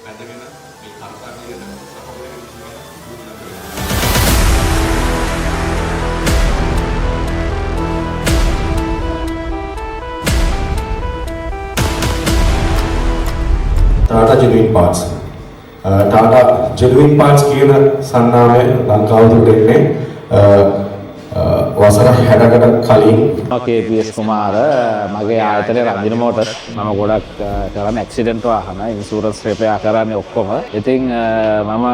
පැදගෙන මේ කර්තව්‍යයට සපෝර් එක විශ්වාස Tata Genuine Parts. Tata Genuine Parts කියන සන්නාමය ලංකාවට එන්නේ වසර 60කට කලින් KPS කුමාර මගේ ආයතනයේ රන්දින මෝටර්ස් මම ගොඩක් කරන්නේ ඇක්සිඩන්ට් වාහන ඉන්ෂුරන්ස් රිපෙයාර් කරන්නේ ඔක්කොම. ඉතින් මම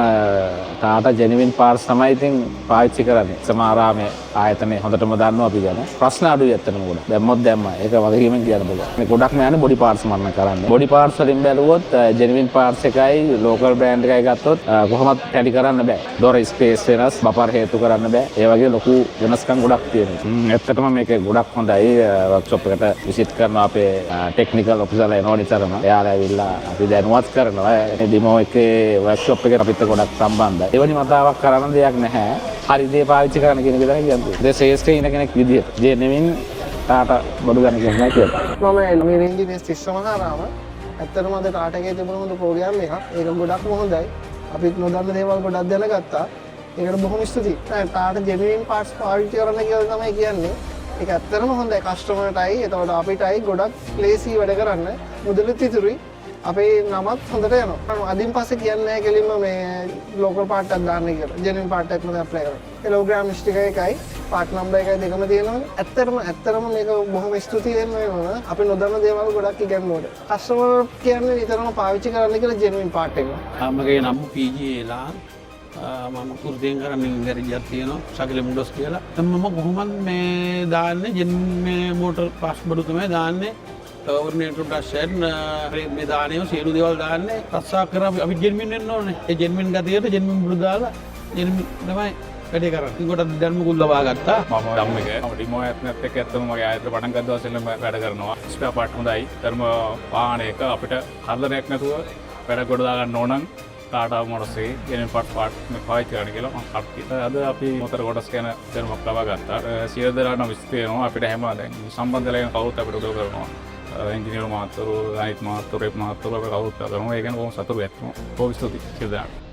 Tata Genuine Parts තමයි ඉතින් පාවිච්චි කරන්නේ. සමාරාමේ ආයතනයේ හොඳටම දන්නවා අපි ගැන. ප්‍රශ්න අඩුයි ඇත්තටම ගොඩක්. දැම්මොත් දැම්මා. ඒක වගකීමෙන් කියන්න පුළුවන්. මේ ගොඩක්ම යන්නේ බොඩි පාර්ට්ස් මම කරන්නේ. බොඩි පාර්ට්ස් වලින් බැලුවොත් Genuine Parts එකයි ලෝකල් බ්‍රෑන්ඩ් එකයි ගත්තොත් කොහොමද ටැලි කරන්න බෑ. දොර ස්පේස් වෙනස්, බපර් හේතු කරන්න බෑ. ඒ වගේ ලොකු වෙනස්කම් ගොඩක් තියෙනවා. ඇත්තටම මේක ගොඩක් හොඳයි. වර්ක්ෂොප් එකට විසිට් කරනවා අපේ ටෙක්නිකල් ඔෆිසර්ලා එනවා නිතරම. එයාලා ඇවිල්ලා අපි දැනුවත් කරනවා. මේ ඩෙමෝ එකේ වර්ක්ෂොප් එකට අපිත් ගොඩක් සම්බන්ධයි. එවැනි මතාවක් කරන්න දෙයක් නැහැ. හරි දේ පාවිච්චි කරන්න කියන එක තමයි කියන්නේ. ඒ ශ්‍රේෂ්ඨ ඉන්න කෙනෙක් විදියට. ජෙනුයින් Tata බඩු ගන්න කෙනෙක් නෑ කියලා. මම මේ ඉංජිනේර්ස් ඉස්සමහාරාම ඇත්තටම අද Tata එකේ තිබුණ හොඳ ප්‍රෝග්‍රෑම් එකක්. ඒක ගොඩක්ම හොඳයි. අපිත් නොදන්න දේවල් ගොඩක් දැනගත්තා. ඒකට බොහොම ස්තුතියි. Tata Genuine Parts පාවිච්චි කරන්න කියලා තමයි කියන්නේ. ඒක ඇත්තටම හොඳයි කස්ටමර්ටයි. එතකොට අපිටයි ගොඩක් ලේසි වැඩ කරන්න. මුදලුත් ඉතුරුයි. අපේ නමත් හොඳට යනවා. අදින් පස්සේ කියන්නේ නැහැ කෙලින්ම මේ ලෝකල් පාර්ට් එකක් දාන්න කියලා. ජෙනුයින් පාර්ට් එකක් මම ඇප්ලයි කරා. කිලෝග්‍රෑම් ස්ටික් එකයි පාර්ට් නම්බර් එකයි දෙකම තියෙනවා. ඇත්තටම මේක බොහොම ස්තුතියි වෙන්න වෙනවා. අපි නොදන්න දේවල් ගොඩක් ඉගෙනනකොට. කස්ටමර් කියන්නේ නිතරම පාවිච්චි කරන්න කියලා ජෙනුයින් පාර්ට් එක. මගේ නම PG එලා මම කුර්දයෙන් කරන්නේ ඉංග්‍රීසියක් තියෙනවා ශකිල මුඩොස් කියලා. මම කොහොමද මේ දාන්නේ ජෙනුයින් මෝටර් පාස් බඩු තමයි දාන්නේ. ඔර්නේටුඩක්ෂන් මේ දානයම සියලු දේවල් දාන්නේ රස්සා කරා අපි ජෙනුයින් වෙන්න ඕනේ. ඒ ජෙනුයින් ගතියට ජෙනුයින් බඩු දාලා ජෙනුයින් තමයි වැඩේ කරන්නේ. ගොඩක් දැනුම කුල් ලබා ගත්තා. මම ධම්මික ඩිමෝ ඇත්නත් එක්ක ඇත්තම මගේ ආයතන පටන් ගත්ත දවසේම වැඩ කරනවා. ස්පෙයා පාර්ට් හොඳයි. ධර්ම වාහනයක අපිට කරදරයක් නැතුව වැඩ කොට දාගන්න ඕන නම් Tata Motors Genuine Parts මේ පාවිච්චි කරන්න කියලා මම කට්ටියට අද අපි මොතර කොටස් ගැන දැනුමක් ලබා ගත්තා. සියලු දෙනාටම විස්තර වෙනවා අපිට හැම දැන් සම්බන්ධ වෙලා කවුරුත් අපිට උදව් කරනවා. එන්ජිනියර් මාත්‍රු, අනිත් මාත්‍රු, රෙප් මාත්‍රු අපිට කවුරුත් කරනවා. ඒ ගැන බොහොම සතුටුයි ඇත්තම. බොහොම ස්තුතියි සියලු දෙනාට.